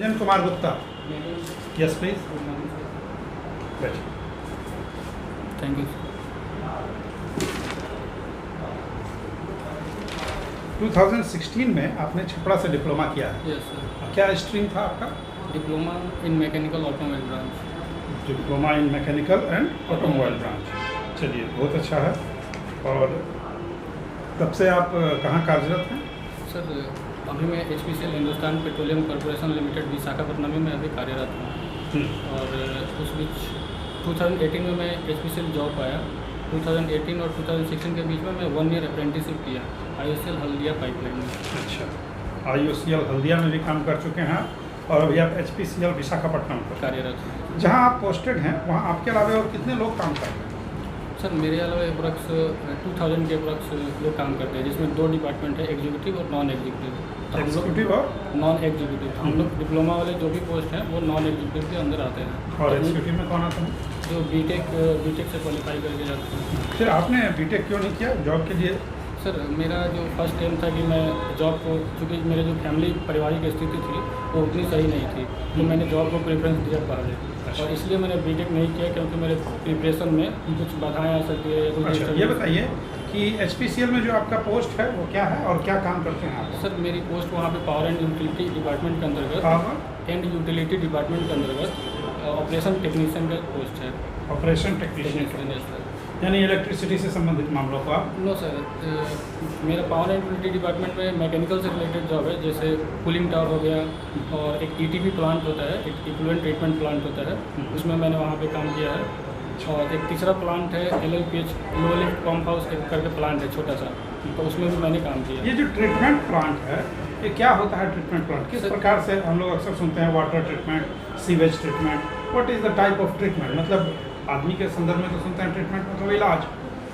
Ranjan Kumar Gupta, yes please बैठिए। Thank you. 2016 में आपने छपरा से डिप्लोमा किया है। Yes sir. क्या स्ट्रीम था आपका? Diploma in mechanical automobile branch. Diploma in mechanical and automobile branch. चलिए, बहुत अच्छा है। और तब से आप कहाँ कार्यरत हैं? सर अभी मैं HPCL Hindustan petroleum corporation limited Visakhapatnam में अभी कार्यरत हूँ। और उस बीच 2018 में मैं HPCL जॉब पाया। 2018 और 2016 के बीच में मैं 1 ईयर अप्रेंटिसशिप किया IOCL हल्दिया पाइपलाइन में। अच्छा, IOCL हल्दिया में भी काम कर चुके हैं और अभी आप HPCL विशाखापट्टनम पर कार्यरत हूँ। जहाँ आप पोस्टेड हैं वहाँ आपके अलावा और कितने लोग काम कर रहे हैं? सर मेरे अलावा अप्रॉक्स 2000 के अप्रॉक्स लोग काम करते हैं, जिसमें 2 डिपार्टमेंट है, एग्जीक्यूटिव और नॉन एग्जीक्यूटिव। एग्जीक्यूटिव और नॉन एग्जीक्यूटिव हम लोग डिप्लोमा वाले जो भी पोस्ट हैं वो नॉन एग्जीक्यूटिव के अंदर आते हैं। और एग्जीक्यूटिव में कौन आता है? जो बीटेक से क्वालिफाई करके जाते हैं। फिर आपने बीटेक क्यों नहीं किया जॉब के लिए? सर मेरा जो फर्स्ट एम था कि मैं जॉब को, चूँकि मेरे जो फैमिली पारिवारिक स्थिति थी वो उतनी सही नहीं थी, तो मैंने जॉब को प्रेफरेंस दिया पहले। अच्छा। और इसलिए मैंने बीटेक नहीं किया क्योंकि मेरे प्रिपरेशन में कुछ बाधाएं आ सकती है। अच्छा, ये बताइए कि HPCL में जो आपका पोस्ट है वो क्या है और क्या काम करते हैं आप? सर मेरी पोस्ट वहाँ पे पावर एंड यूटिलिटी डिपार्टमेंट के अंतर्गत, पावर एंड यूटिलिटी डिपार्टमेंट के अंतर्गत ऑपरेशन टेक्नीशियन का पोस्ट है। ऑपरेशन टेक्नीशियन, यानी इलेक्ट्रिसिटी से संबंधित मामलों को आप? नो सर, मेरा पावर एंड यूटिलिटी डिपार्टमेंट में मैकेनिकल से रिलेटेड जॉब है, जैसे कूलिंग टावर हो गया और एक ETP प्लांट होता है, एक इक्विवेलेंट ट्रीटमेंट प्लांट होता है, उसमें मैंने वहाँ पे काम किया है। और एक तीसरा प्लांट है LLPH लो लिफ्ट पंप हाउस करके प्लांट है छोटा सा, तो उसमें भी मैंने काम किया। ये जो ट्रीटमेंट प्लांट है ये क्या होता है? ट्रीटमेंट प्लांट किस प्रकार से? हम लोग अक्सर सुनते हैं water treatment, sewage treatment. What is the type of treatment? मतलब आदमी के संदर्भ में तो सुनते हैं ट्रीटमेंट मतलब इलाज,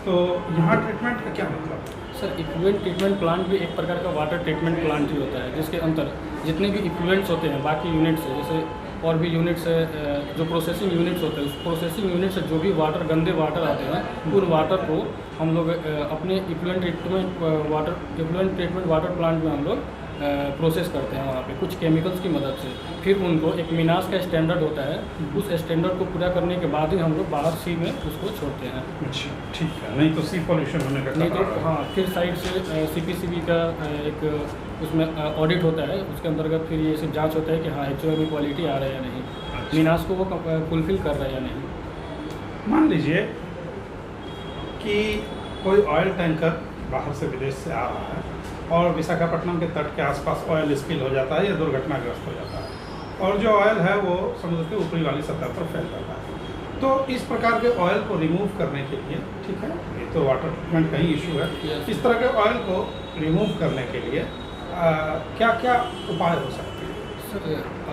तो यहाँ ट्रीटमेंट का क्या मतलब? सर इक्विवेलेंट ट्रीटमेंट प्लांट भी एक प्रकार का वाटर ट्रीटमेंट प्लांट ही होता है, जिसके अंदर जितने भी इक्विवेलेंट्स होते हैं बाकी यूनिट्स से, जैसे और भी यूनिट्स है, जो प्रोसेसिंग यूनिट्स होते हैं, उस प्रोसेसिंग यूनिट से जो भी वाटर, गंदे वाटर आते हैं, उन वाटर को हम लोग अपने इक्विवेलेंट ट्रीटमेंट वाटर प्लांट में हम लोग प्रोसेस करते हैं वहाँ पे कुछ केमिकल्स की मदद से। फिर उनको एक मिनास का स्टैंडर्ड होता है, उस स्टैंडर्ड को पूरा करने के बाद ही हम लोग बाहर सी में उसको छोड़ते हैं। अच्छा, ठीक है, नहीं तो सी पॉल्यूशन होने का नहीं तो खतरा है। हाँ, फिर साइड से CPCB का एक उसमें ऑडिट होता है, उसके अंतर्गत फिर ये सब जांच होता है कि हाँ एक्चुअल में क्वालिटी आ रहा है या नहीं, अच्छा। मिनास को वो फुलफिल कर रहा है या नहीं। मान लीजिए कि कोई ऑयल टैंकर बाहर से विदेश से आ रहा है और विशाखापट्टनम के तट के आसपास ऑयल स्पिल हो जाता है या दुर्घटनाग्रस्त हो जाता है और जो ऑयल है वो समुद्र के ऊपरी वाली सतह पर फैल जाता है। तो इस प्रकार के ऑयल को रिमूव करने के लिए, ठीक है, ये तो वाटर ट्रीटमेंट का ही इशू है, इस तरह के ऑयल को रिमूव करने के लिए क्या क्या उपाय हो सकते हैं? सर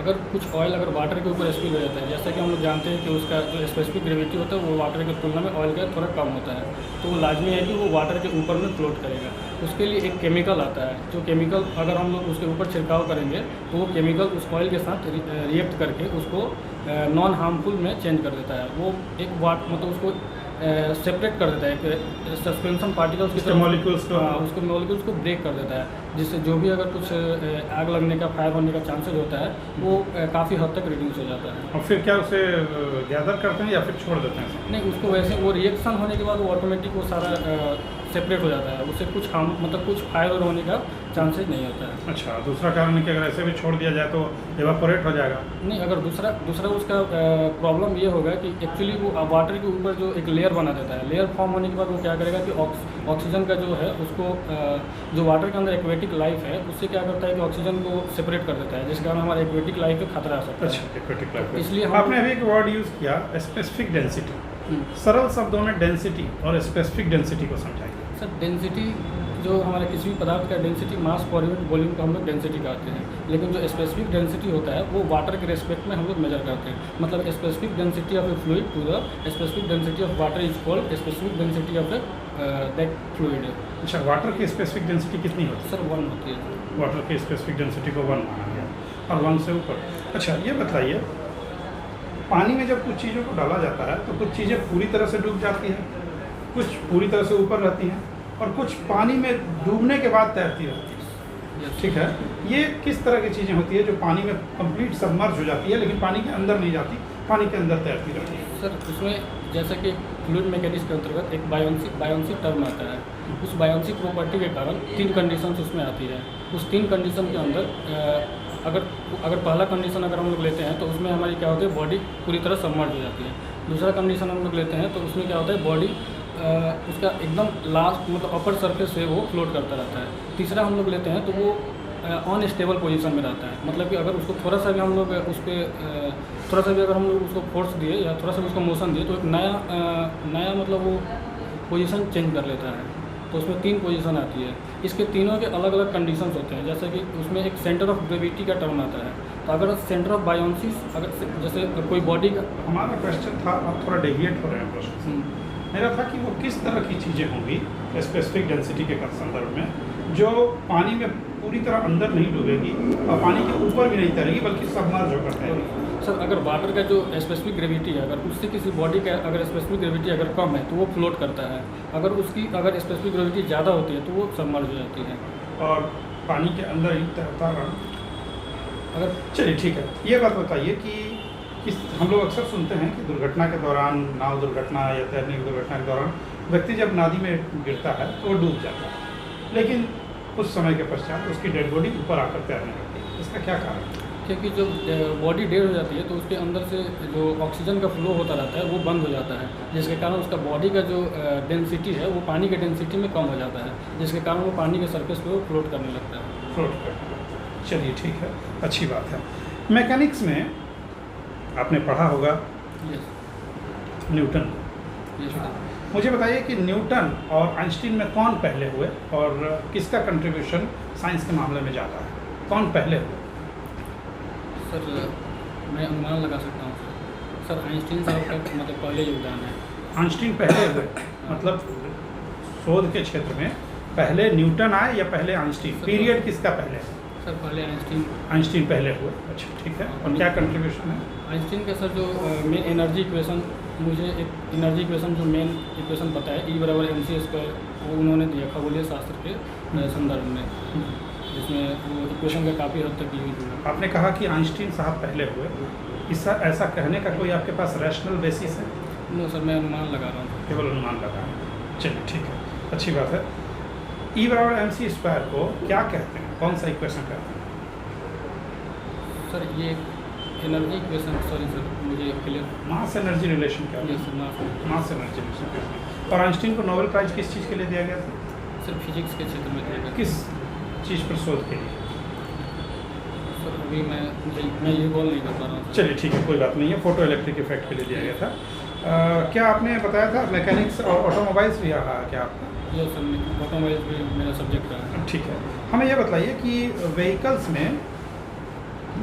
अगर कुछ ऑयल अगर वाटर के ऊपर स्पिल हो जाता है, जैसा कि हम लोग जानते हैं कि उसका जो स्पेसिफिक ग्रेविटी होता है वो वाटर की तुलना में ऑयल का थोड़ा कम होता है, तो वो लाजमी है कि वो वाटर के ऊपर में फ्लोट करेगा। उसके लिए एक केमिकल आता है, जो केमिकल अगर हम लोग उसके ऊपर छिड़काव करेंगे तो वो केमिकल उस ऑयल के साथ रिएक्ट करके उसको नॉन हार्मफुल में चेंज कर देता है। वो एक मतलब उसको सेपरेट कर देता है, सस्पेंशन पार्टिकल्स की तरह मॉलिक्यूल्स को, उसको मॉलिक्यूल्स को ब्रेक कर देता है, जिससे जो भी अगर कुछ आग लगने का, फायर होने का चांसेस होता है वो काफ़ी हद तक रिड्यूस हो जाता है। और फिर क्या उसे गैदर करते हैं या फिर छोड़ देते हैं? नहीं, उसको वैसे वो रिएक्शन होने के बाद वो ऑटोमेटिक वो सारा सेपरेट हो जाता है, उससे कुछ मतलब कुछ फायर होने का चांसेस नहीं होता है। अच्छा, दूसरा कारण है कि अगर ऐसे भी छोड़ दिया जाए तो एवापोरेट हो जाएगा? नहीं, अगर दूसरा उसका प्रॉब्लम ये होगा कि एक्चुअली वो वाटर के ऊपर जो एक लेयर बना देता है, लेयर फॉर्म होने के बाद वो क्या करेगा कि ऑक्सीजन का जो है उसको जो वाटर के अंदर एक्वेटिक लाइफ है उससे क्या करता है कि ऑक्सीजन को सेपरेट कर देता है, जिस कारण हमारे एक्वेटिक लाइफ पे खतरा आ सकता है। अच्छा, एक्वेटिक लाइफ। इसलिए आपने अभी एक वर्ड यूज़ किया, स्पेसिफिक डेंसिटी। सरल शब्दों में डेंसिटी और स्पेसिफिक डेंसिटी को समझाइए। सर डेंसिटी जो हमारे किसी भी पदार्थ का density mass per unit volume को हम लोग डेंसिटी कहते हैं, लेकिन जो स्पेसिफिक डेंसिटी होता है वो वाटर के रेस्पेक्ट में हम लोग मेजर करते हैं। मतलब specific density of a fluid to the specific density of water is called specific density of that fluid. अच्छा, वाटर की स्पेसिफिक डेंसिटी कितनी होती है? सर 1 होती है। वाटर की स्पेसिफिक डेंसिटी को 1 माना गया और 1 से ऊपर। अच्छा, ये बताइए, पानी में जब कुछ चीज़ों को डाला जाता है तो कुछ चीज़ें पूरी तरह से डूब जाती हैं, कुछ पूरी तरह से ऊपर रहती हैं और कुछ पानी में डूबने के बाद तैरती रहती हैं। Yes. ठीक है, ये किस तरह की चीज़ें होती है जो पानी में कंप्लीट सबमर्ज हो जाती है लेकिन पानी के अंदर नहीं जाती, पानी के अंदर तैरती रहती है? सर उसमें जैसे कि फ्लूइड मैकेनिक्स के अंतर्गत एक बायोन्सी टर्म आता है। उस बायोन्सी प्रॉपर्टी के कारण 3 कंडीशंस उसमें आती है। उस 3 कंडीशन के अंदर अगर पहला कंडीशन अगर हम लोग लेते हैं तो उसमें हमारी क्या होती है, बॉडी पूरी तरह सबमर्ज हो जाती है। दूसरा कंडीशन हम लोग लेते हैं तो उसमें क्या होता है, बॉडी उसका एकदम लास्ट मतलब अपर सरफेस से वो फ्लोट करता रहता है। तीसरा हम लोग लेते हैं तो वो अनस्टेबल पोजीशन में रहता है, मतलब कि अगर उसको थोड़ा सा भी हम लोग उस पर थोड़ा सा भी अगर हम लोग उसको फोर्स दिए या थोड़ा सा भी उसको मोशन दिए तो एक नया मतलब वो पोजीशन चेंज कर लेता है। तो उसमें 3 पोजीशन आती है। इसके तीनों के अलग अलग कंडीशंस होते हैं, जैसे कि उसमें एक सेंटर ऑफ ग्रेविटी का टर्म आता है। तो अगर सेंटर ऑफ बायोन्सी अगर जैसे कोई बॉडी का, हमारा क्वेश्चन था, आप थोड़ा डेविएट हो रहे हैं प्रश्न। मेरा था कि वो किस तरह की चीज़ें होंगी स्पेसिफिक डेंसिटी के संदर्भ में जो पानी में पूरी तरह अंदर नहीं डूबेगी और पानी के ऊपर भी नहीं तैरेगी बल्कि सबमर्ज होकर तैरेगी। सर अगर वाटर का जो स्पेसिफिक ग्रेविटी है, अगर उससे किसी बॉडी का अगर स्पेसिफिक ग्रेविटी अगर कम है तो वो फ्लोट करता है। अगर उसकी अगर स्पेसिफिक ग्रेविटी ज़्यादा होती है तो वो सबमर्ज हो जाती है और पानी के अंदर ही तैरता रहा। अगर चलिए ठीक है, ये बात बताइए कि हम लोग अक्सर सुनते हैं कि दुर्घटना के दौरान, नाव दुर्घटना या तैरने की दुर्घटना के दौरान व्यक्ति जब नदी में गिरता है तो वो डूब जाता है, लेकिन कुछ समय के पश्चात उसकी डेड बॉडी ऊपर आकर तैरने लगती है। इसका क्या कारण है? क्योंकि जब बॉडी डेड हो जाती है तो उसके अंदर से जो ऑक्सीजन का फ्लो होता रहता है वो बंद हो जाता है, जिसके कारण उसका बॉडी का जो डेंसिटी है वो पानी के डेंसिटी में कम हो जाता है, जिसके कारण वो पानी के सरफेस पे वो फ्लोट करने लगता है। फ्लोट करना, चलिए ठीक है, अच्छी बात है। मैकेनिक्स में आपने पढ़ा होगा यस न्यूटन। Yes sir. मुझे बताइए कि न्यूटन और आइंस्टीन में कौन पहले हुए और किसका कंट्रीब्यूशन साइंस के मामले में ज़्यादा है? कौन पहले हुए? सर मैं अनुमान लगा सकता हूँ सर आइंस्टीन साहब का मतलब पहले योगदान है। आइंस्टीन पहले हुए, मतलब शोध के क्षेत्र में पहले न्यूटन आए या पहले आइंस्टीन? पीरियड किसका पहले है? सर पहले आइंस्टीन पहले हुए। अच्छा ठीक है, और क्या कंट्रीब्यूशन है आइंस्टीन का? सर जो मेन एनर्जी इक्वेशन, मुझे एक एनर्जी इक्वेशन जो मेन इक्वेशन पता है E = mc², वो उन्होंने दिया खगोलीय शास्त्र के संदर्भ में, जिसमें वो इक्वेशन का काफ़ी हद तक यूज हुआ। आपने कहा कि आइंस्टीन साहब पहले हुए, ऐसा कहने का कोई आपके पास रैशनल बेसिस है? नो सर, मैं अनुमान लगा रहा हूँ। केवल अनुमान लगा रहे हैं। चलिए ठीक है, अच्छी बात है। E = mc² को क्या कहते हैं, कौन सा इक्वेशन कहते हैं? सर ये एनर्जी इक्वेशन, सॉरी सर मुझे क्लियर, मास एनर्जी रिलेशन क्या है? Yes sir, mass energy relation. और आइंस्टीन को नोबेल प्राइज किस चीज़ के लिए दिया गया था? सर फिजिक्स के क्षेत्र में दिया गया। किस चीज़ पर शोध के लिए? सर अभी मैं ये बोल नहीं कर पा रहा हूँ। चलिए ठीक है, कोई बात नहीं है, फोटो इलेक्ट्रिक इफेक्ट के लिए दिया गया था। क्या आपने बताया था मैकेनिक्स और ऑटोमोबाइल्स भी रहा क्या आपका? यस सर, ऑटोमोबाइल भी मेरा सब्जेक्ट रहा है। ठीक है, हमें यह बताइए कि व्हीकल्स में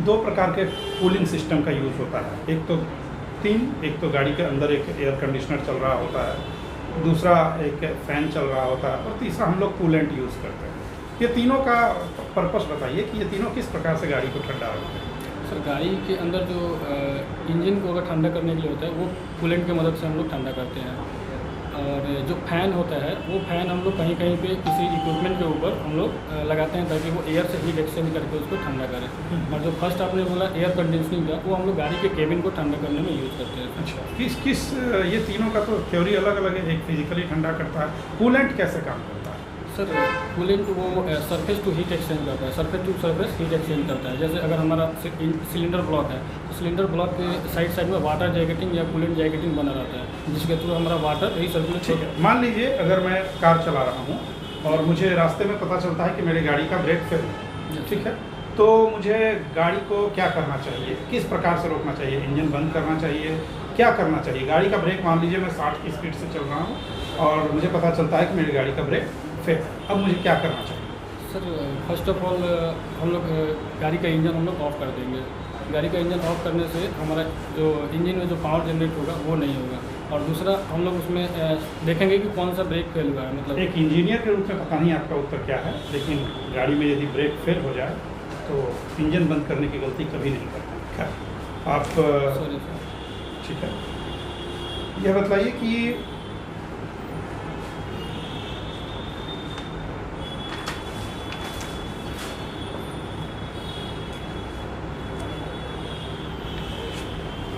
2 प्रकार के कूलिंग सिस्टम का यूज़ होता है। एक तो गाड़ी के अंदर एक एयर कंडीशनर चल रहा होता है, दूसरा एक फ़ैन चल रहा होता है, और तीसरा हम लोग कूलेंट यूज़ करते हैं। ये तीनों का पर्पस बताइए कि ये तीनों किस प्रकार से गाड़ी को ठंडा रखते हैं? सर गाड़ी के अंदर जो इंजन को अगर ठंडा करने के लिए होता है वो कूलेंट की मदद से हम लोग ठंडा करते हैं, और जो फ़ैन होता है वो फ़ैन हम लोग कहीं कहीं पे किसी इक्विपमेंट के ऊपर हम लोग लगाते हैं ताकि वो एयर से हीट एक्सचेंज करके उसको ठंडा करे। और जो फर्स्ट आपने बोला एयर कंडीशनिंग का, वो हम लोग गाड़ी के केबिन को ठंडा करने में यूज़ करते हैं। अच्छा, ये तीनों का तो थ्योरी अलग अलग है, एक फिजिकली ठंडा करता है, कूलेंट कैसे काम करता है? सर कूलेंट वो सरफेस टू हीट एक्सचेंज करता है, surface to surface heat exchange करता है। जैसे अगर हमारा सिलेंडर ब्लॉक है तो सिलेंडर ब्लॉक के साइड में वाटर जैकेटिंग या कूलेंट जैकेटिंग बना रहता है, जिसके थ्रू हमारा वाटर यही सर्कुलेट। ठीक है, मान लीजिए अगर मैं कार चला रहा हूँ और मुझे रास्ते में पता चलता है कि मेरी गाड़ी का ब्रेक फेल है, ठीक है, तो मुझे गाड़ी को क्या करना चाहिए, किस प्रकार से रोकना चाहिए? इंजन बंद करना चाहिए, क्या करना चाहिए? गाड़ी का ब्रेक, मान लीजिए मैं 60 की स्पीड से चल रहा हूँ और मुझे पता चलता है कि मेरी गाड़ी का ब्रेक फेल, अब मुझे क्या करना चाहिए? सर फर्स्ट ऑफ ऑल हम लोग गाड़ी का इंजन हम लोग ऑफ कर देंगे। गाड़ी का इंजन ऑफ करने से हमारा जो इंजन में जो पावर जनरेट होगा वो नहीं होगा। और दूसरा हम लोग उसमें देखेंगे कि कौन सा ब्रेक फेल हुआ है। मतलब एक इंजीनियर के रूप में पता नहीं आपका उत्तर क्या है, लेकिन गाड़ी में यदि ब्रेक फेल हो जाए तो इंजन बंद करने की गलती कभी नहीं करते। खैर आप सॉरी सर, ठीक है, यह बताइए कि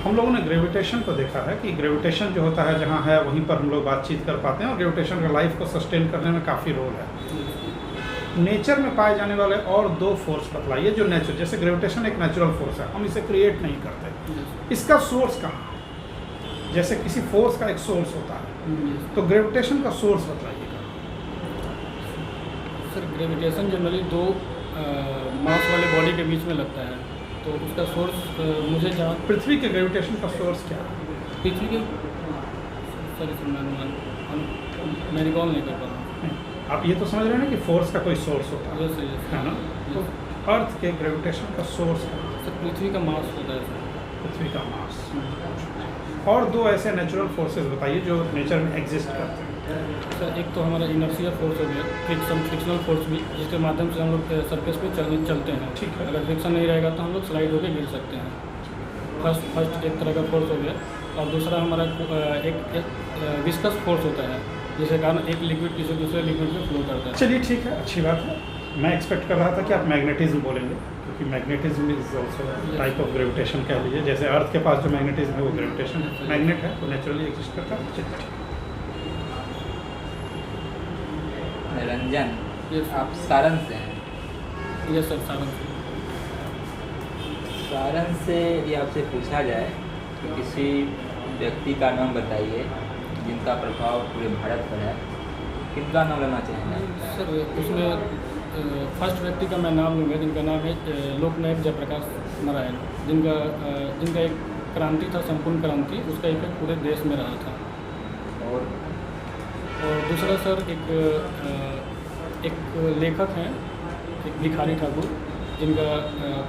हम लोगों ने ग्रेविटेशन को देखा है कि ग्रेविटेशन जो होता है जहाँ है वहीं पर हम लोग बातचीत कर पाते हैं, और ग्रेविटेशन का लाइफ को सस्टेन करने में काफ़ी रोल है। नेचर में पाए जाने वाले और दो फोर्स बतलाइए जो नेचर, जैसे ग्रेविटेशन एक नेचुरल फोर्स है, हम इसे क्रिएट नहीं करते, इसका सोर्स कहाँ है? जैसे किसी फोर्स का एक सोर्स होता है, तो ग्रेविटेशन का सोर्स बताइएगा। सर ग्रेविटेशन जनरली दो मास वाले बॉडी के बीच में लगता है, तो उसका सोर्स मुझे जहाँ पृथ्वी के ग्रेविटेशन का सोर्स क्या है? पृथ्वी के सर मैं रिकॉल नहीं कर पा रहा हूँ। आप ये तो समझ रहे हैं ना कि फोर्स का कोई सोर्स होता है, यस है ना? तो अर्थ के ग्रेविटेशन का सोर्स क्या है? सर पृथ्वी का मास होता है सर। पृथ्वी का मास। और दो ऐसे नेचुरल फोर्सेस बताइए जो नेचर में एग्जिस्ट करते हैं। सर एक तो हमारा इनर्शिया फोर्स हो गया, फ्रिक्शनल फोर्स भी, जिसके माध्यम से हम लोग सरफेस पे चलते हैं। ठीक है। अगर फ्रिक्शन नहीं रहेगा तो हम लोग स्लाइड होकर गिर सकते हैं। फर्स्ट एक तरह का फोर्स हो गया, और दूसरा हमारा एक विस्कस फोर्स होता है, जिसके कारण एक लिक्विड किसी दूसरे लिक्विड में फ्लो करता है। चलिए ठीक है, अच्छी बात है। मैं एक्सपेक्ट कर रहा था कि आप मैग्नेटिज्म बोलेंगे, क्योंकि magnetism is also type of gravitation कह लीजिए। जैसे अर्थ के पास जो मैग्नेटिज्म है वो ग्रेविटेशन है, मैग्नेट है तो नेचुरली एग्जिस्ट करता है। चलिए ठीक है। रंजन, Yes. आप सारण से हैं। यस सर, सारण से। सारण से यदि आपसे पूछा जाए कि किसी व्यक्ति का नाम बताइए जिनका प्रभाव पूरे भारत पर है, किनका नाम लेना चाहेंगे? सर उसमें फर्स्ट व्यक्ति का मैं नाम लूँगा, जिनका नाम है लोकनायक जयप्रकाश नारायण, जिनका एक क्रांति था, संपूर्ण क्रांति, उसका इफेक्ट पूरे देश में रहा था। और दूसरा सर एक लेखक हैं, एक भिखारी ठाकुर, जिनका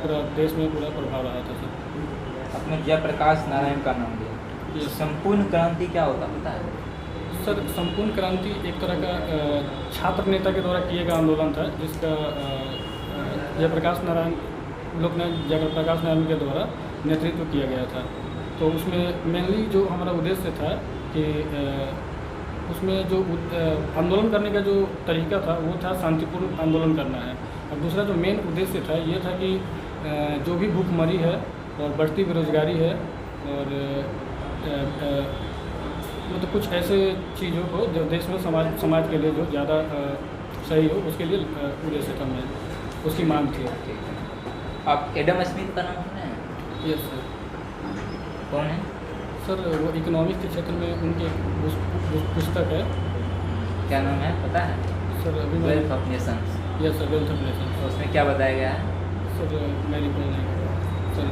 पूरा देश में पूरा प्रभाव रहा था सर। अपने जयप्रकाश नारायण का नाम लिया। Yes. संपूर्ण क्रांति क्या होता पता है? सर संपूर्ण क्रांति एक तरह का छात्र नेता के द्वारा किए गया आंदोलन था, जिसका जयप्रकाश नारायण, लोकनायक जयप्रकाश नारायण के द्वारा नेतृत्व किया गया था। तो उसमें मेनली जो हमारा उद्देश्य था कि उसमें जो आंदोलन करने का जो तरीका था वो था शांतिपूर्ण आंदोलन करना है, और दूसरा जो मेन उद्देश्य था ये था कि जो भी भूखमरी है और बढ़ती बेरोजगारी है, और मतलब कुछ ऐसे चीज़ों को जो देश में समाज के लिए जो ज़्यादा सही हो, उसके लिए उद्देश्य था, मैं उसकी मांग थी। आप एडम स्मिथ का नाम सुने हैं? Yes sir. कौन है? सर वो इकोनॉमिक्स के क्षेत्र में उनकी एक पुस्तक है। क्या नाम है पता है? सर अभी wealth of Nations. Yes sir, wealth of Nations. उसमें क्या बताया गया है? सर मैं रिकॉल नहीं कर रहा। सर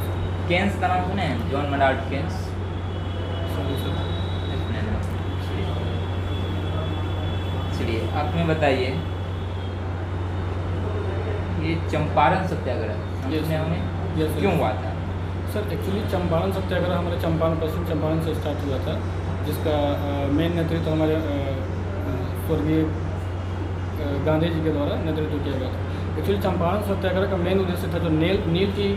केन्स का नाम सुने हैं? John Maynard Keynes. Sorry sir. चलिए आप हमें बताइए, ये चंपारण सत्याग्रह Yes, सुने होंगे, Yes, sir. क्यों हुआ था? सर एक्चुअली चंपारण सत्याग्रह हमारे चंपारण, पश्चिम चंपारण से स्टार्ट हुआ था, जिसका मेन नेतृत्व हमारे स्वर्गीय गांधी जी के द्वारा नेतृत्व किया गया था। एक्चुअली चंपारण सत्याग्रह का मेन उद्देश्य था, जो नील की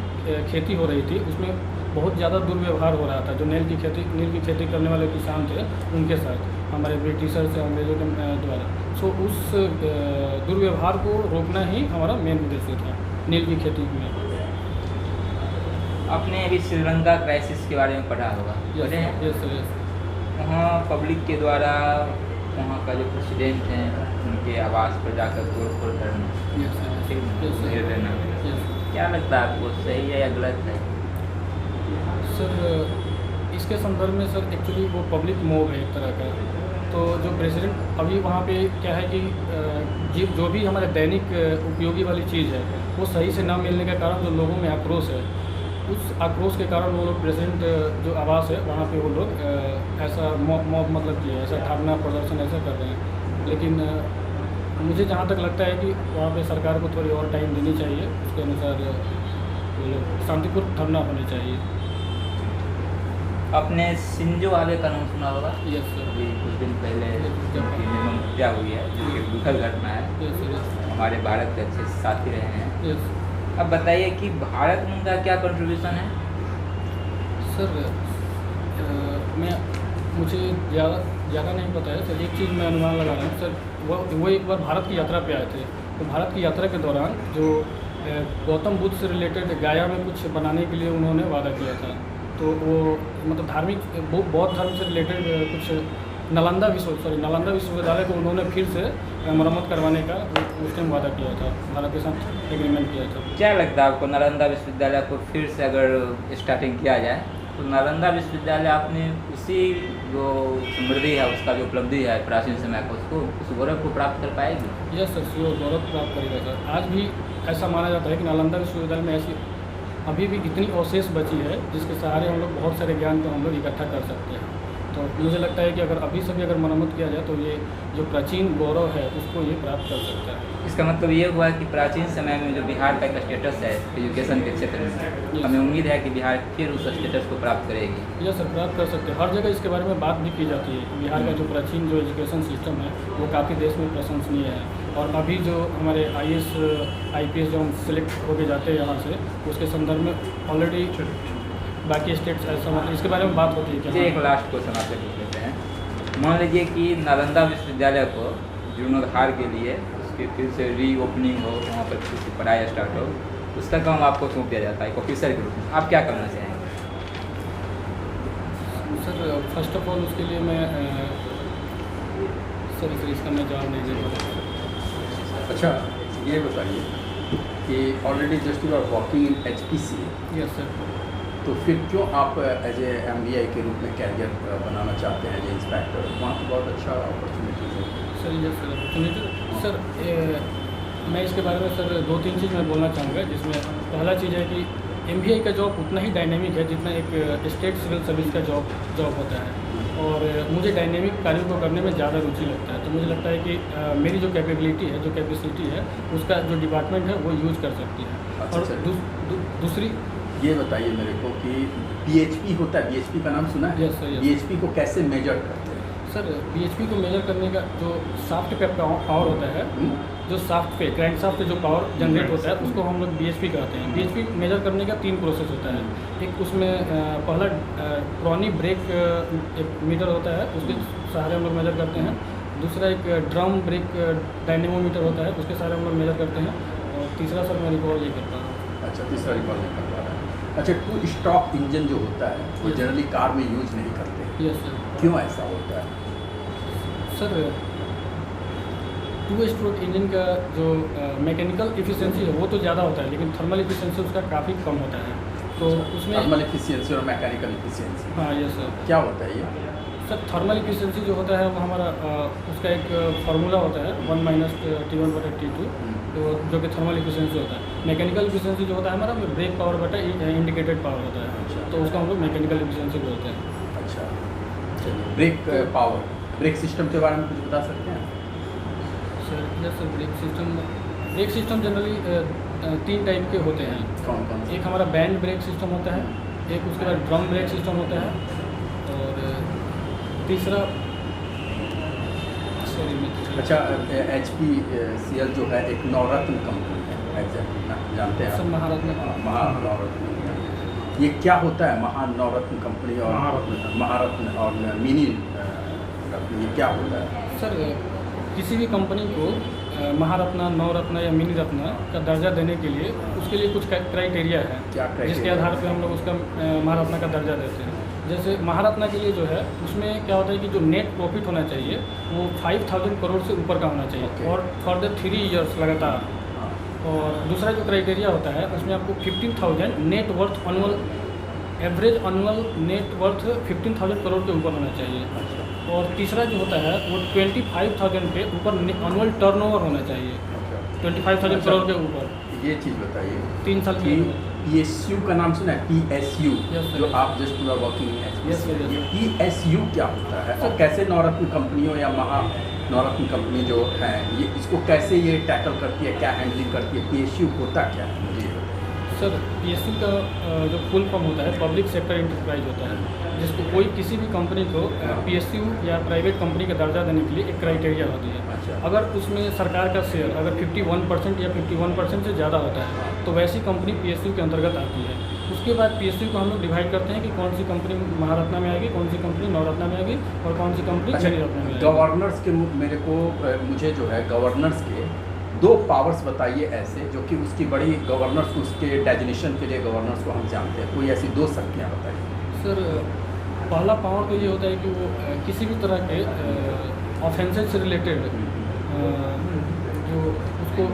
खेती हो रही थी उसमें बहुत ज़्यादा दुर्व्यवहार हो रहा था। जो नील की खेती करने वाले किसान थे उनके साथ हमारे ब्रिटिशर से, अंग्रेजों के द्वारा, सो उस दुर्व्यवहार को रोकना ही हमारा मेन उद्देश्य था नील की खेती में। आपने अभी श्रीलंका क्राइसिस के बारे में पढ़ा होगा, पढ़े हैं? Yes sir, yes. वहाँ पब्लिक के द्वारा वहाँ का जो प्रेसिडेंट हैं उनके आवास पर जाकर तोड़ करना, यस सर, ठीक है, यस घेर सर, देना, यस। क्या लगता है आपको, सही है या गलत है? सर इसके संदर्भ में सर एक्चुअली वो पब्लिक मोब है एक तरह का। तो जो प्रेसिडेंट अभी वहाँ पे क्या है कि जो भी हमारे दैनिक उपयोगी वाली चीज़ है वो सही से ना मिलने के कारण जो लोगों में आक्रोश है, उस आक्रोश के कारण वो लोग प्रेसिडेंट जो आवास है वहाँ पे वो लोग ऐसा मॉब मतलब कि ऐसा धरना प्रदर्शन ऐसा कर रहे हैं। लेकिन मुझे जहाँ तक लगता है कि वहाँ पे सरकार को थोड़ी और टाइम देनी चाहिए, उसके अनुसार वो लोग शांतिपूर्ण धरना होने चाहिए। आपने शिंजो आबे का नाम सुना होगा? Yes sir. अभी कुछ दिन पहले Yes, उनकी निर्मम हत्या हुई है, जो कि दुखद घटना है। Yes sir, yes. हमारे भारत के अच्छे साथी रहे हैं। यस अब बताइए कि भारत में उनका क्या कंट्रीब्यूशन है? सर मुझे ज़्यादा नहीं पता है सर। एक चीज़ मैं अनुमान लगा रहा हूँ सर, वो एक बार भारत की यात्रा पे आए थे, तो भारत की यात्रा के दौरान जो गौतम बुद्ध से रिलेटेड गाया में कुछ बनाने के लिए उन्होंने वादा किया था। तो वो मतलब धार्मिक बौद्ध धर्म से रिलेटेड कुछ नालंदा विश्वविद्यालय को उन्होंने फिर से मरम्मत करवाने का उस टाइम वादा किया था, भारत के साथ एग्रीमेंट किया था। क्या लगता है आपको, नालंदा विश्वविद्यालय को फिर से अगर स्टार्टिंग किया जाए तो नालंदा विश्वविद्यालय अपने उसी जो समृद्धि है, उसका जो उपलब्धि है प्राचीन समय का, उसको उस गौरव को प्राप्त कर पाएगी? यस सर, श्योर गौरव प्राप्त करेगा सर। आज भी ऐसा माना जाता है कि नालंदा विश्वविद्यालय में ऐसी अभी भी इतनी अवशेष बची है जिसके सहारे हम लोग बहुत सारे ज्ञान को हम लोग इकट्ठा कर सकते हैं। तो मुझे लगता है कि अगर अभी से भी अगर मरम्मत किया जाए तो ये जो प्राचीन गौरव है उसको ये प्राप्त कर सकता है। इसका मतलब ये हुआ कि प्राचीन समय में जो बिहार का एक स्टेटस है एजुकेशन के क्षेत्र में, हमें उम्मीद है कि बिहार फिर उस स्टेटस को प्राप्त करेगी। यह सर, प्राप्त कर सकते हैं। हर जगह इसके बारे में बात भी की जाती है कि बिहार का जो प्राचीन जो एजुकेशन सिस्टम है वो काफ़ी देश में प्रशंसनीय है। और अभी जो हमारे IAS IPS जो हम सिलेक्ट होके जाते हैं यहाँ से, उसके संदर्भ में ऑलरेडी बाकी स्टेट्स ऐसा मतलब इसके बारे में बात होती है। मुझे एक लास्ट क्वेश्चन आपसे पूछ लेते हैं। मान लीजिए कि नालंदा विश्वविद्यालय को जीर्णोद्धार के लिए उसकी फिर से रीओपनिंग हो, वहाँ पर फिर से पढ़ाई स्टार्ट हो, उसका काम आपको सौंप दिया जाता है एक ऑफिसर के रूप में, आप क्या करना चाहेंगे? सर फर्स्ट ऑफ ऑल उसके लिए मैं सर इसका मैं जवाब नहीं दे पाऊँगा। अच्छा, ये बताइए कि already just you are working in HPC, yes sir. तो फिर क्यों आप एज ए MBI के रूप में कैरियर बनाना चाहते हैं एज ए इंस्पेक्टर? वहाँ तो बहुत अच्छा अपॉर्चुनिटीज़ है। Sir yes sir, opportunity sir मैं इसके बारे में सर 2-3 चीज़ मैं बोलना चाहूँगा, जिसमें पहला चीज़ है कि MBI का जॉब उतना ही डायनेमिक है जितना एक स्टेट सिविल सर्विस का जॉब होता है। और मुझे डायनेमिक कार्यों को करने में ज़्यादा रुचि लगता है। तो मुझे लगता है कि मेरी जो कैपेबिलिटी है, जो कैपेसिटी है, उसका जो डिपार्टमेंट है वो यूज़ कर सकती है। अच्छा, और दूसरी ये बताइए मेरे को कि BHP होता है, BHP का नाम सुना है? Yes sir, yes. BHP को कैसे मेजर करते हैं? सर BHP को मेजर करने का जो साफ्ट पे पावर होता है, जो साफ्ट पे क्रैंक साफ्ट पे जो पावर जनरेट होता है उसको हम लोग BHP कहते हैं। BHP मेजर करने का 3 प्रोसेस होता है। एक उसमें पहला ट्रॉनी ब्रेक एक मीटर होता है, उसके सहारे हम लोग मेजर करते हैं। दूसरा एक ड्रम ब्रेक डायनेमोमीटर होता है, उसके सहारे हम लोग मेजर करते हैं। और तीसरा सर मैं रिकॉल नहीं करता हूँ। अच्छा, तीसरा रिकॉल नहीं कर पा रहा है। अच्छा, 2 स्ट्रोक इंजन जो होता है वो Yes. जनरली कार में यूज नहीं करते, यस सर। क्यों ऐसा होता है? सर 2 स्ट्रोक इंजन का जो मैकेनिकल एफिशिएंसी है वो तो ज़्यादा होता है, लेकिन थर्मल एफिशिएंसी उसका काफ़ी कम होता है। तो उसमें थर्मल एफिशिएंसी और मैकेनिकल एफिशिएंसी हाँ यस सर। क्या होता है ये? सर थर्मल एफिशिएंसी जो होता है वो हमारा उसका एक फार्मूला होता है 1 - T1/T2, तो जो कि थर्मल एफिशिएंसी होता है। मैकेनिकल एफिशिएंसी जो होता है हमारा ब्रेक पावर बटा इंडिकेटेड पावर होता है। अच्छा। तो उसका हम लोग मैकेनिकल एफिशिएंसी बोलते हैं। अच्छा, चलिए, ब्रेक पावर, ब्रेक सिस्टम के बारे में कुछ बता सकते हैं? Sir yes sir, brake system generally 3 type के होते हैं। कौन कौन से? एक हमारा बैंड ब्रेक सिस्टम होता है, एक उसके बाद ड्रम ब्रेक सिस्टम होता है, और तीसरा अच्छा, HPCL जो है एक नवरत्न कंपनी है, एग्जैक्टली ना जानते हैं सर आप? महारत्न। महानवरत्न। ये क्या होता है महानवरत्न कंपनी और महारत्न और मिनी रत्न, ये क्या होता है? सर किसी भी कंपनी को महारत्न, नवरत्न या मिनी रत्न का दर्जा देने के लिए उसके लिए कुछ क्राइटेरिया है, क्या criteria? जिसके आधार पे हम लोग उसका महारत्न का दर्जा देते हैं। जैसे महारत्न के लिए जो है उसमें क्या होता है कि जो नेट प्रॉफिट होना चाहिए वो 5000 करोड़ से ऊपर का होना चाहिए। Okay. और फॉर द 3 इयर्स लगातार। हाँ, और दूसरा जो क्राइटेरिया होता है उसमें आपको 15,000 net worth annual, average annual net worth 15,000 crore के ऊपर होना चाहिए। अच्छा, और तीसरा जो होता है वो 25,000 के ऊपर एनुअल टर्नओवर होना चाहिए, अच्छा। 25,000 अच्छा। करोड़ के ऊपर ये चीज़ बताइए 3 साल कि की। PSU का नाम सुना है? PSU Yes, sir. जो आप just you are working in Yes, sir, yes, ये PSU क्या होता है और कैसे नवरत्न कंपनियों या महानवरत्न कंपनी जो है ये इसको कैसे ये टैकल करती है, क्या हैंडलिंग करती है? PSU होता क्या है, मुझे ये बताइए। सर PSU का जो फुल फॉर्म होता है पब्लिक सेक्टर इंटरप्राइज होता है, जिसको कोई किसी भी कंपनी को PSU या प्राइवेट कंपनी का दर्जा देने के लिए एक क्राइटेरिया होती है। अच्छा। अगर उसमें सरकार का शेयर अगर 51% या 51% से ज़्यादा होता है तो वैसी कंपनी PSU के अंतर्गत आती है। उसके बाद PSU को हम लोग डिवाइड करते हैं कि कौन सी कंपनी महारत्ना में आएगी, कौन सी कंपनी नवरत्ना में आएगी और कौन सी कंपनी अच्छा, मिनी रत्ना में आएगी। गवर्नर्स के मुझे जो है गवर्नर्स के 2 पावर्स बताइए ऐसे जो कि उसकी बड़ी गवर्नर्स को उसके डेजिनेशन के लिए गवर्नर्स को हम जानते हैं, कोई ऐसी 2 शक्तियाँ बताइए। सर पहला पावर तो ये होता है कि वो किसी भी तरह के ऑफेंसेस से रिलेटेड जो उसको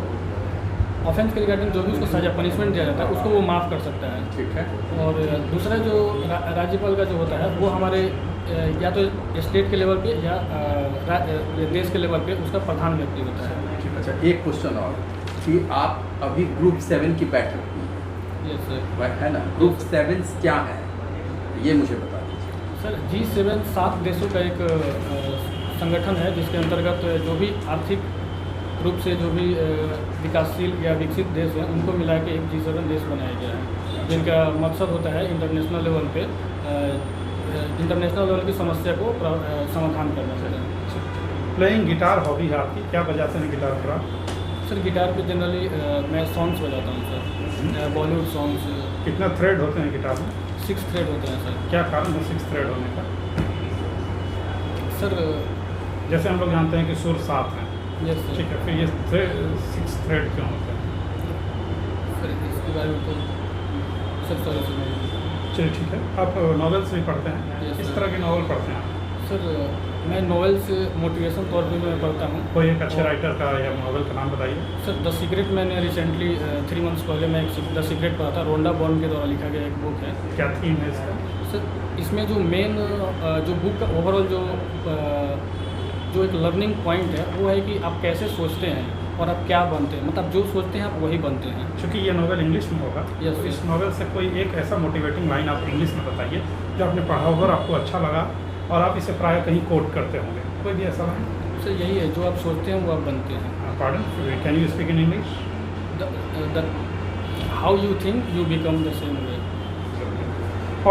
ऑफेंस के रिगार्डिंग जो भी उसको सजा पनिशमेंट दिया जाता है उसको वो माफ़ कर सकता है। ठीक है। और दूसरा जो राज्यपाल का जो होता है वो हमारे या तो स्टेट के लेवल पे या देश के लेवल पे उसका प्रधान व्यक्ति होता है। अच्छा, एक क्वेश्चन और कि आप अभी ग्रुप 7 की बैठक की यस सर। है ना, ग्रुप 7 क्या है ये मुझे बता दीजिए। सर G7 7 देशों का एक संगठन है जिसके अंतर्गत जो भी आर्थिक रूप से जो भी विकासशील या विकसित देश हैं उनको मिला के एक G7 देश बनाया गया है, जिनका मकसद होता है इंटरनेशनल लेवल पे इंटरनेशनल लेवल की समस्या को समाधान करना चाहिए। प्लेइंग गिटार हॉबी है आपकी, क्या बजाते हैं गिटार पर आप? सर गिटार पे जनरली मैं सॉन्ग्स बजाता हूँ सर, बॉलीवुड सॉन्ग्स। कितना थ्रेड होते हैं गिटार में? 6 थ्रेड होते हैं सर। क्या कारण है 6 थ्रेड होने का? सर जैसे हम लोग जानते हैं कि सुर 7 हैं, यस सर। ठीक है, फिर ये 6 थ्रेड क्यों होते हैं? सर इसके बारे में तो सर सॉरी सर। चलिए ठीक है। आप नॉवेल्स भी पढ़ते हैं? Yes, किस sir. तरह के नॉवल पढ़ते हैं आप? सर मैं नॉवेल्स मोटिवेशन तौर पे मैं पढ़ता हूँ। कोई एक अच्छे राइटर का या नॉवल का नाम बताइए। सर द सीक्रेट मैंने रिसेंटली 3 मंथ्स पहले मैं एक द सीक्रेट पढ़ा था, रोंडा बॉर्न के द्वारा लिखा गया एक बुक है। क्या थीम है इसका? सर इसमें जो मेन जो बुक का ओवरऑल जो एक लर्निंग पॉइंट है वो है कि आप कैसे सोचते हैं और आप क्या बनते हैं, मतलब जो सोचते हैं आप वही बनते हैं। क्योंकि ये नॉवल इंग्लिश में होगा, Yes, तो sir. इस नॉवल से कोई एक ऐसा मोटिवेटिंग लाइन आप इंग्लिश में बताइए जो आपने पढ़ा होगा और आपको अच्छा लगा और आप इसे प्राय कहीं कोट करते होंगे। कोई भी ऐसा लाइन? सर यही है, जो आप सोचते हैं वो आप बनते हैं। Pardon, can you speak in English? How you think you become the same way.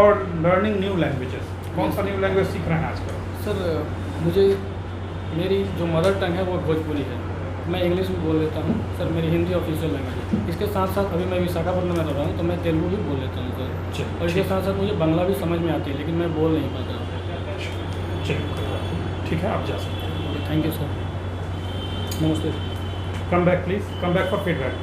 और लर्निंग न्यू लैंग्वेजेस, कौन सा न्यू लैंग्वेज सीख रहे हैं आजकल? सर मुझे मेरी जो मदर टंग है वो भोजपुरी है, मैं इंग्लिश भी बोल लेता हूँ सर, मेरी हिंदी ऑफिशियल लैंग्वेज है। इसके साथ साथ अभी मैं विशाखापट्टनम में रह रहा हूँ तो मैं तेलुगु भी बोल लेता हूँ सर, और इसके साथ साथ मुझे बांग्ला भी समझ में आती है लेकिन मैं बोल नहीं पाता। चलिए ठीक है, आप जा सकते हैं। थैंक यू सर, नमस्ते। Come back please, come back for feedback.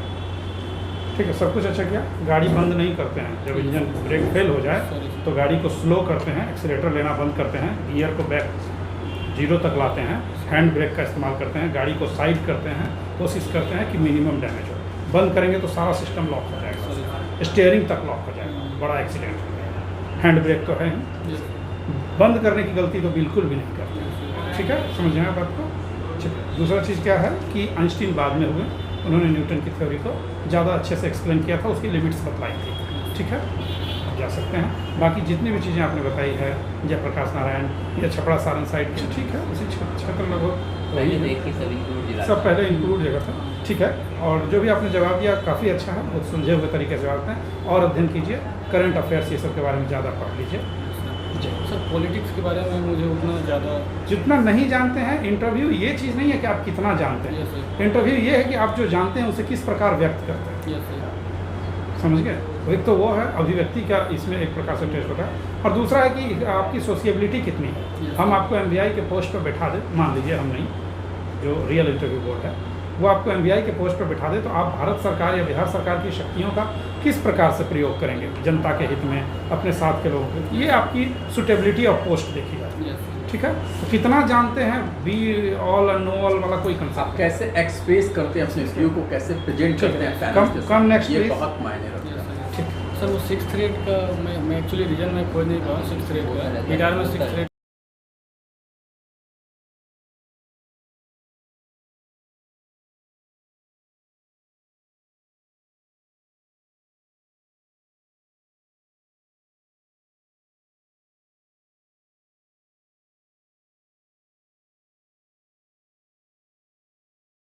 ठीक है, सब कुछ अच्छा किया। गाड़ी बंद नहीं करते हैं, जब इंजन ब्रेक फेल हो जाए तो गाड़ी को स्लो करते हैं, एक्सीलेटर लेना बंद करते हैं, गियर को बैक 0 तक लाते हैं, हैंड ब्रेक का इस्तेमाल करते हैं, गाड़ी को साइड करते हैं, कोशिश करते हैं कि मिनिमम डैमेज हो। बंद करेंगे तो सारा सिस्टम लॉक हो जाएगा, स्टीयरिंग तक लॉक हो जाएगा, बड़ा एक्सीडेंट हो जाएगा। हैंड ब्रेक तो है ही, बंद करने की गलती तो बिल्कुल भी नहीं करते। ठीक है, समझ में आया बात को? ठीक है। दूसरा चीज़ क्या है कि आइंस्टीन बाद में हुए, उन्होंने न्यूटन की थ्योरी को ज़्यादा अच्छे से एक्सप्लेन किया था, उसकी लिमिट्स बतलाई थी। ठीक है, आप जा सकते हैं। बाकी जितनी भी चीज़ें आपने बताई है, जयप्रकाश नारायण या छपरा सारण साइड की, ठीक है, उसी क्षेत्र लगभग सब पहले इंक्लूड जगह था। ठीक है, और जो भी आपने जवाब दिया काफ़ी अच्छा है, बहुत सुलझे हुए तरीके से जवाब दें और अध्ययन कीजिए, करंट अफेयर्स ये सब के बारे में ज़्यादा पढ़ लीजिए। सर पॉलिटिक्स के बारे में मुझे उतना ज़्यादा जितना नहीं जानते हैं, इंटरव्यू ये चीज़ नहीं है कि आप कितना जानते Yes, हैं, sir. इंटरव्यू ये है कि आप जो जानते हैं उसे किस प्रकार व्यक्त करते हैं। Yes sir. समझ गए? एक तो वो है अभिव्यक्ति का, इसमें एक प्रकार से टेस्ट होता है, और दूसरा है कि आपकी सोशिएबिलिटी कितनी है। Yes, हम sir. आपको MBI के पोस्ट पर बैठा दें, मान लीजिए हम नहीं, जो रियल इंटरव्यू बोर्ड है वो आपको MBI के पोस्ट पर बैठा दे, तो आप भारत सरकार या बिहार सरकार की शक्तियों का किस प्रकार से प्रयोग करेंगे जनता के हित में, अपने साथ के लोगों के, ये आपकी सुटेबिलिटी ऑफ पोस्ट देखी जाती है। Yes sir. ठीक है, तो कितना जानते हैं, बी ऑल और नो ऑल वाला कोई आप कंसेप्ट कैसे एक्सप्रेस करते हैं अपने व्यू को, कैसे प्रेजेंट ठीक करते है। हैं fans कम- के कम साथ, next ये please. बहुत मायने रखता है। सर वो 6 थ्रेड का मैं एक्चुअली रीजन में खोज नहीं पाया 6 थ्रेड का, गिटार में 6 थ्रेड